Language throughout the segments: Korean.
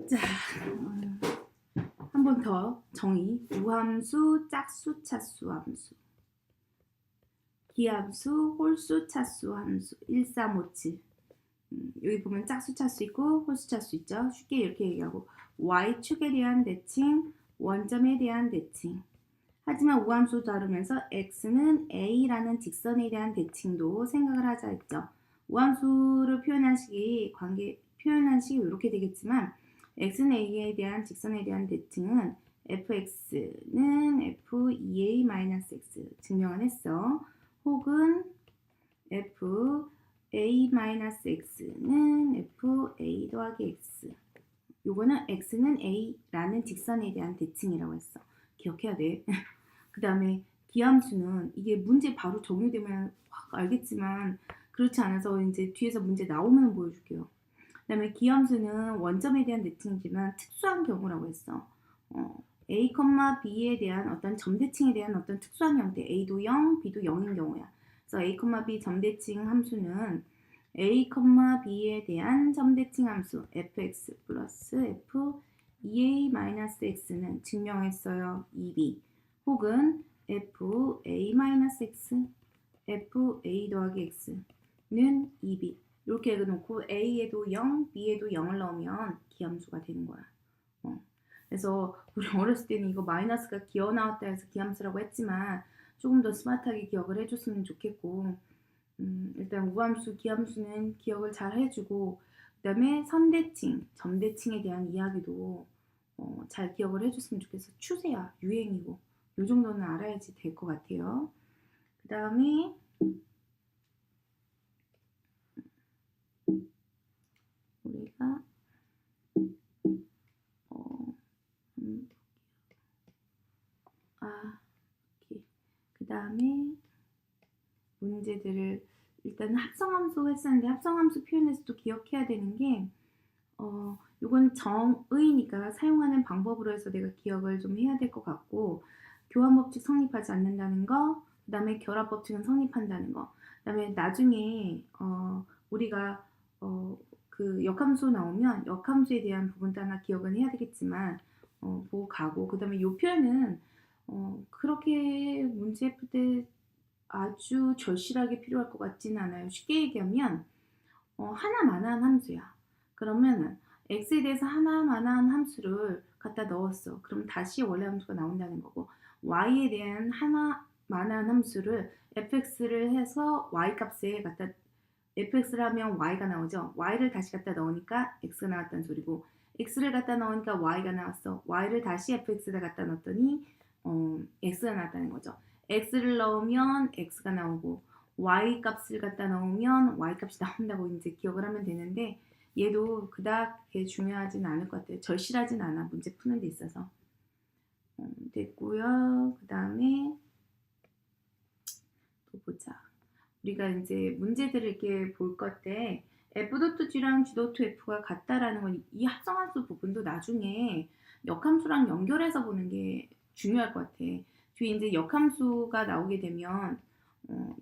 자, 한 번 더 정의. 우함수, 짝수, 차수 함수. 기함수, 홀수, 차수 함수. 1, 3, 5, 7. 여기 보면 짝수, 차수 있고 홀수, 차수 있죠. 쉽게 이렇게 얘기하고 y축에 대한 대칭, 원점에 대한 대칭. 하지만 우함수 다루면서 x는 a라는 직선에 대한 대칭도 생각을 하자 했죠. 우함수를 표현한 식이 이렇게 되겠지만 x는 a에 대한 직선에 대한 대칭은 fx는 f2a-x 증명을 했어. 혹은 fa-x는 fa 더하기 x. 요거는 x는 a라는 직선에 대한 대칭이라고 했어. 기억해야 돼. 그 다음에 기함수는 이게 문제 바로 적용되면 확 알겠지만 그렇지 않아서 이제 뒤에서 문제 나오면 보여줄게요. 그 다음에 기함수는 원점에 대한 대칭이지만 특수한 경우라고 했어. A, B에 대한 어떤 점대칭에 대한 어떤 특수한 형태, A도 0, B도 0인 경우야. 그래서 A, B 점대칭 함수는 A, B에 대한 점대칭 함수 fx 플러스 f 2a-x는 증명했어요. 2b. 혹은 fa-x, fa 더하기 x는 2b. 이렇게 해놓고 a에도 0, b에도 0을 넣으면 기함수가 되는 거야. 그래서 우리 어렸을 때는 이거 마이너스가 기어 나왔다 해서 기함수라고 했지만 조금 더 스마트하게 기억을 해줬으면 좋겠고, 일단 우함수, 기함수는 기억을 잘 해주고, 그 다음에 선대칭, 점대칭에 대한 이야기도 잘 기억을 해줬으면 좋겠어. 추세야, 유행이고 요 정도는 알아야지 될 것 같아요. 그 다음에 우리가 이렇게 그 다음에 문제들을 일단 합성함수 했었는데 합성함수 표현에서도 기억해야 되는 게 요건 정의니까 사용하는 방법으로 해서 내가 기억을 좀 해야 될 것 같고, 교환법칙 성립하지 않는다는 거, 그 다음에 결합법칙은 성립한다는 거, 그 다음에 나중에 우리가 그 역함수 나오면 역함수에 대한 부분도 하나 기억은 해야 되겠지만 보고 가고, 그 다음에 요 표현은 그렇게 문제 풀 때 아주 절실하게 필요할 것 같지는 않아요. 쉽게 얘기하면 하나만한 함수야. 그러면 x에 대해서 하나만한 함수를 갖다 넣었어. 그럼 다시 원래 함수가 나온다는 거고, y에 대한 하나만한 함수를 fx를 해서 y 값에 갖다 fx를 하면 y가 나오죠. y를 다시 갖다 넣으니까 x가 나왔다는 소리고, x를 갖다 넣으니까 y가 나왔어. y를 다시 fx에다 갖다 넣었더니 x가 나왔다는 거죠. x를 넣으면 x가 나오고 y 값을 갖다 넣으면 y 값이 나온다고 이제 기억을 하면 되는데, 얘도 그닥 중요하진 않을 것 같아요. 절실하진 않아, 문제 푸는 데 있어서. 됐고요. 그 다음에 또 보자. 우리가 이제 문제들을 이렇게 볼 것 때 f.g랑 g.f가 같다라는 건 이 합성함수 부분도 나중에 역함수랑 연결해서 보는 게 중요할 것 같아. 뒤에 이제 역함수가 나오게 되면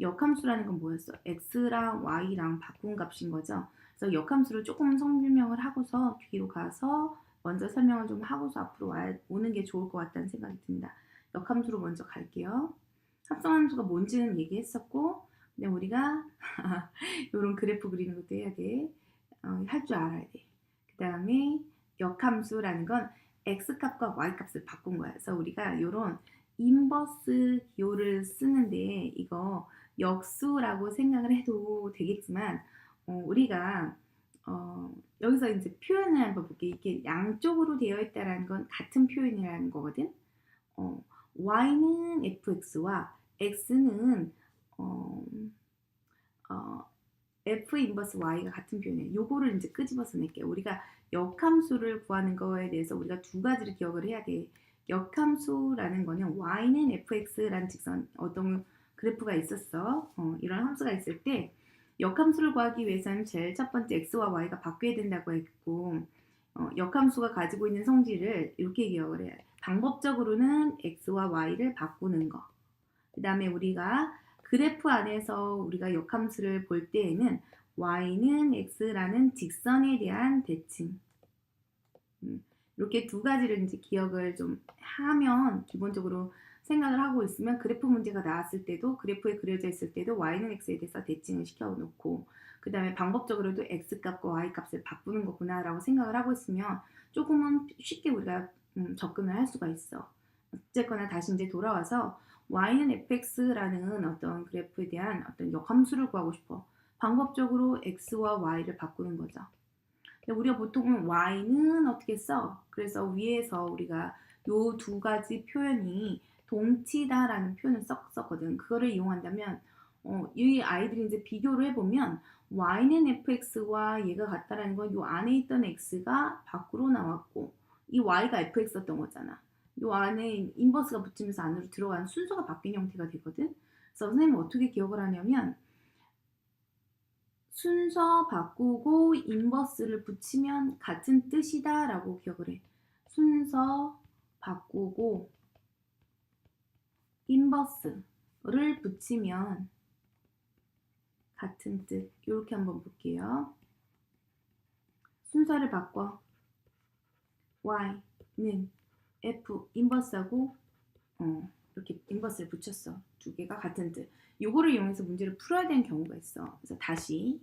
역함수라는 건 뭐였어? x랑 y랑 바꾼 값인 거죠. 그래서 역함수를 조금 설명을 하고서 뒤로 가서 먼저 설명을 좀 하고서 앞으로 오는 게 좋을 것 같다는 생각이 듭니다. 역함수로 먼저 갈게요. 합성함수가 뭔지는 얘기했었고, 근데 우리가 이런 그래프 그리는 것도 해야 돼. 할 줄 알아야 돼. 그 다음에 역함수라는 건 x값과 y값을 바꾼 거야. 그래서 우리가 이런 인버스 기호를 쓰는데 이거 역수라고 생각을 해도 되겠지만 우리가 여기서 이제 표현을 한번 볼게. 이게 양쪽으로 되어 있다라는 건 같은 표현이라는 거거든. y는 fx와 x는 f 인버스 y가 같은 표현이에요. 요거를 이제 끄집어서 낼게요. 우리가 역함수를 구하는 거에 대해서 우리가 두 가지를 기억을 해야 돼. 역함수라는 거는 y는 fx라는 직선 어떤 그래프가 있었어. 이런 함수가 있을 때 역함수를 구하기 위해서는 제일 첫 번째 x와 y가 바뀌어야 된다고 했고, 역함수가 가지고 있는 성질을 이렇게 기억을 해야 돼. 방법적으로는 x와 y를 바꾸는 거. 그 다음에 우리가 그래프 안에서 우리가 역함수를 볼 때에는 y는 x라는 직선에 대한 대칭, 이렇게 두 가지를 이제 기억을 좀 하면 기본적으로 생각을 하고 있으면 그래프 문제가 나왔을 때도 그래프에 그려져 있을 때도 y는 x에 대해서 대칭을 시켜놓고 그 다음에 방법적으로도 x값과 y값을 바꾸는 거구나 라고 생각을 하고 있으면 조금은 쉽게 우리가 접근을 할 수가 있어. 어쨌거나 다시 이제 돌아와서 y는 fx라는 어떤 그래프에 대한 어떤 역함수를 구하고 싶어. 방법적으로 x와 y를 바꾸는 거죠. 우리가 보통은 y는 어떻게 써? 그래서 위에서 우리가 요 두 가지 표현이 동치다라는 표현을 썼거든. 그거를 이용한다면 이 아이들이 이제 비교를 해보면 y는 fx와 얘가 같다라는 건 요 안에 있던 x가 밖으로 나왔고 이 y가 fx였던 거잖아. 요 안에 인버스가 붙으면서 안으로 들어가는 순서가 바뀐 형태가 되거든. 그래서 선생님은 어떻게 기억을 하냐면 순서 바꾸고 인버스를 붙이면 같은 뜻이다 라고 기억을 해. 순서 바꾸고 인버스를 붙이면 같은 뜻. 이렇게 한번 볼게요. 순서를 바꿔. y는 f 인버스하고 이렇게 인버스를 붙였어. 두 개가 같은 뜻. 요거를 이용해서 문제를 풀어야 되는 경우가 있어. 그래서 다시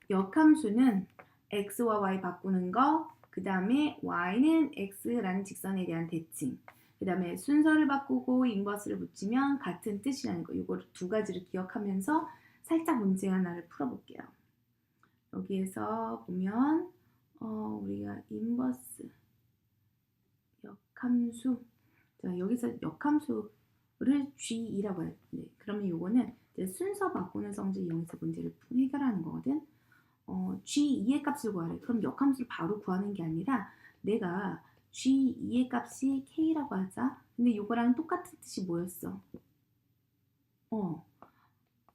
역함수는 x와 y 바꾸는 거, 그 다음에 y는 x라는 직선에 대한 대칭, 그 다음에 순서를 바꾸고 인버스를 붙이면 같은 뜻이라는 거. 이걸 두 가지를 기억하면서 살짝 문제 하나를 풀어볼게요. 여기에서 보면 우리가 인버스 역함수, 자 여기서 역함수를 G2라고 해요. 네, 그러면 이거는 순서 바꾸는 성질 이용해서 문제를 해결하는 거거든. G2의 값을 구하래. 그럼 역함수를 바로 구하는 게 아니라 내가 G2의 값이 K라고 하자. 근데 이거랑 똑같은 뜻이 뭐였어?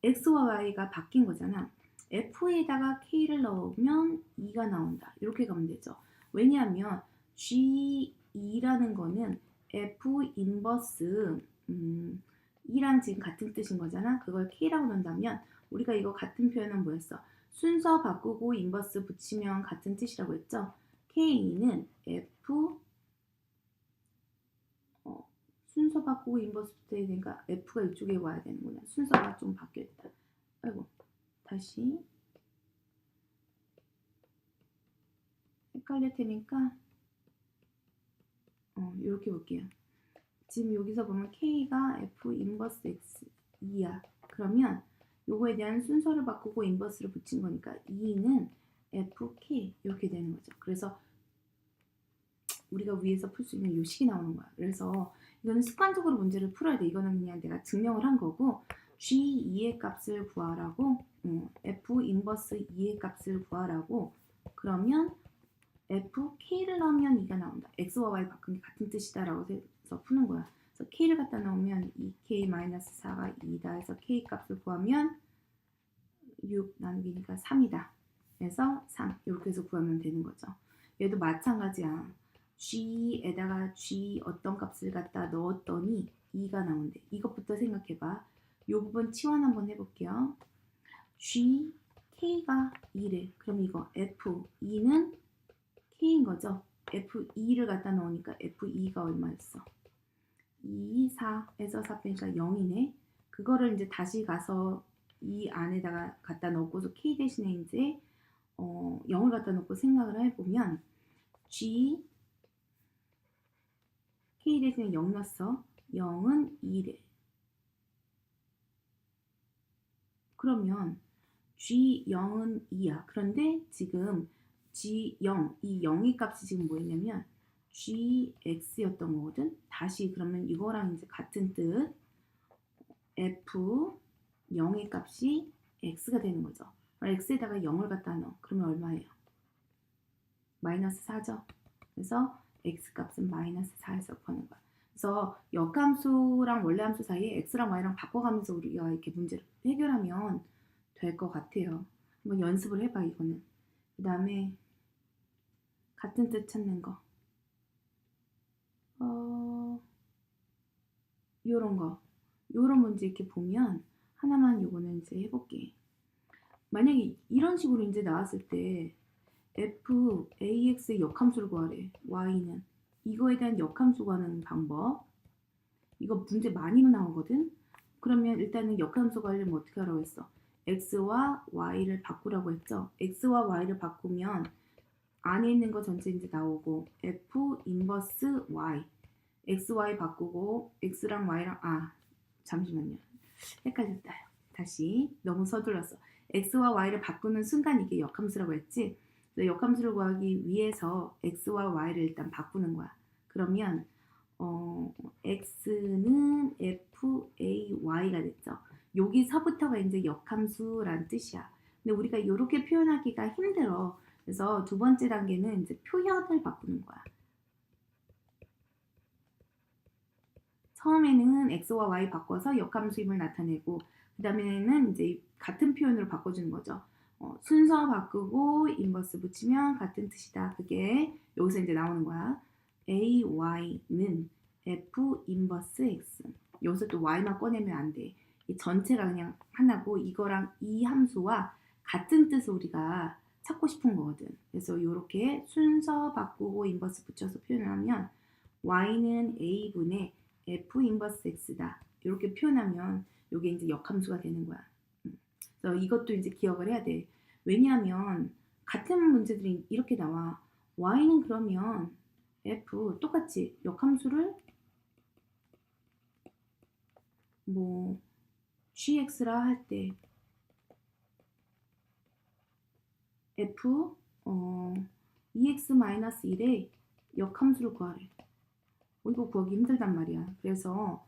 X와 Y가 바뀐 거잖아. F에다가 K를 넣으면 2가 나온다. 이렇게 가면 되죠. 왜냐하면 G2라는 거는 F 인버스 2랑 지금 같은 뜻인 거잖아. 그걸 K라고 넣는다면 우리가 이거 같은 표현은 뭐였어? 순서 바꾸고 인버스 붙이면 같은 뜻이라고 했죠. K는 F 순서 바꾸고 인버스 붙여야 되니까 F가 이쪽에 와야 되는구나. 순서가 좀 바뀌었다. 아이고 다시 헷갈릴 테니까 이렇게 볼게요. 지금 여기서 보면 K가 F 인버스 X 2야. 그러면 요거에 대한 순서를 바꾸고 인버스를 붙인 거니까 2는 FK 이렇게 되는 거죠. 그래서 우리가 위에서 풀 수 있는 요식이 나오는 거야. 그래서 이거는 습관적으로 문제를 풀어야 돼. 이거는 그냥 내가 증명을 한 거고 G2의 값을 구하라고 F 인버스 2의 값을 구하라고 그러면 FK를 넣으면 2가 나온다. X와 Y 바꾼 게 같은 뜻이다 라고 해서 푸는 거야. 그래서 K를 갖다 넣으면 2K-4가 2다 해서 K 값을 구하면 6 나누기니까 3이다. 그래서 3 이렇게 해서 구하면 되는 거죠. 얘도 마찬가지야. G에다가 G 어떤 값을 갖다 넣었더니 2가 나온대. 이것부터 생각해봐. 이 부분 치환 한번 해볼게요. G, K가 2래. 그럼 이거 F2는 K인 거죠. F2를 갖다 넣으니까 F2가 얼마였어? 2, 4에서 4 빼니까 0이네. 그거를 이제 다시 가서 이 안에다가 갖다 넣고서 K 대신에 이제 0을 갖다 놓고 생각을 해보면 G K 대신에 0 넣었어. 0은 2래. 그러면 G0은 2야. 그런데 지금 G0, 이 0의 값이 지금 뭐였냐면 GX였던 거거든. 다시 그러면 이거랑 이제 같은 뜻 F 0의 값이 X가 되는 거죠. X에다가 0을 갖다 넣어. 그러면 얼마예요? 마이너스 4죠. 그래서 X 값은 마이너스 4에서 구하는 거야. 그래서 역함수랑 원래함수 사이에 X랑 Y랑 바꿔가면서 우리가 이렇게 문제를 해결하면 될 것 같아요. 한번 연습을 해봐 이거는. 그 다음에 같은 뜻 찾는 거. 요런 거. 요런 문제 이렇게 보면 하나만 요거는 이제 해볼게. 만약에 이런 식으로 이제 나왔을 때 f(ax의) 역함수를 구하래. y는. 이거에 대한 역함수 구하는 방법. 이거 문제 많이 나오거든. 그러면 일단은 역함수 구하려면 어떻게 하라고 했어? x와 y를 바꾸라고 했죠. x와 y를 바꾸면 안에 있는 거 전체 이제 나오고 f 인버스 y x, y 바꾸고 x랑 y랑 잠시만요. 헷갈렸다. 다시 너무 서둘렀어. x와 y를 바꾸는 순간 이게 역함수라고 했지. 역함수를 구하기 위해서 x와 y를 일단 바꾸는 거야. 그러면 x는 f(a)y가 됐죠. 여기서부터가 이제 역함수란 뜻이야. 근데 우리가 이렇게 표현하기가 힘들어. 그래서 두 번째 단계는 이제 표현을 바꾸는 거야. 처음에는 x와 y 바꿔서 역함수임을 나타내고 그 다음에는 이제 같은 표현으로 바꿔주는 거죠. 순서 바꾸고 인버스 붙이면 같은 뜻이다. 그게 여기서 이제 나오는 거야. a, y는 f 인버스 x. 여기서 또 y만 꺼내면 안 돼. 이 전체가 그냥 하나고 이거랑 이 함수와 같은 뜻을 우리가 찾고 싶은 거거든. 그래서 이렇게 순서 바꾸고 인버스 붙여서 표현을 하면 y는 a분의 f 인버스 x다. 이렇게 표현하면 이게 이제 역함수가 되는 거야. 그래서 이것도 이제 기억을 해야 돼. 왜냐하면 같은 문제들이 이렇게 나와. y는 그러면 f 똑같이 역함수를 뭐 gx라 할 때 f (2x-1의) 역함수를 구하래. 이거 구하기 힘들단 말이야. 그래서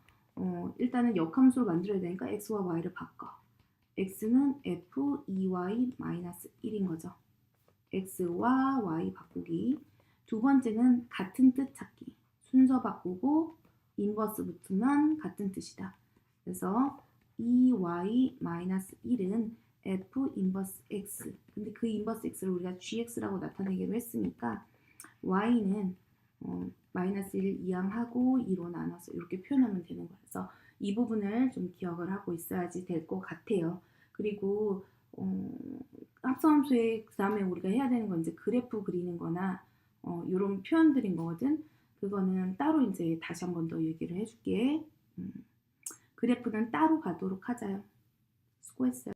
일단은 역함수를 만들어야 되니까 x와 y를 바꿔. x는 f 2y-1인 거죠. x와 y 바꾸기. 두 번째는 같은 뜻 찾기. 순서 바꾸고 인버스 붙으면 같은 뜻이다. 그래서 2y-1은 f 인버스 x. 근데 그 인버스 x를 우리가 gx라고 나타내기로 했으니까 y는 마이너스 1 이항하고 2로 나눠서 이렇게 표현하면 되는 거예요. 그래서 이 부분을 좀 기억을 하고 있어야지 될 것 같아요. 그리고 합성함수의 그 다음에 우리가 해야 되는 건 이제 그래프 그리는 거나 이런 표현들인 거거든. 그거는 따로 이제 다시 한 번 더 얘기를 해줄게. 그래프는 따로 가도록 하자요. 수고했어요.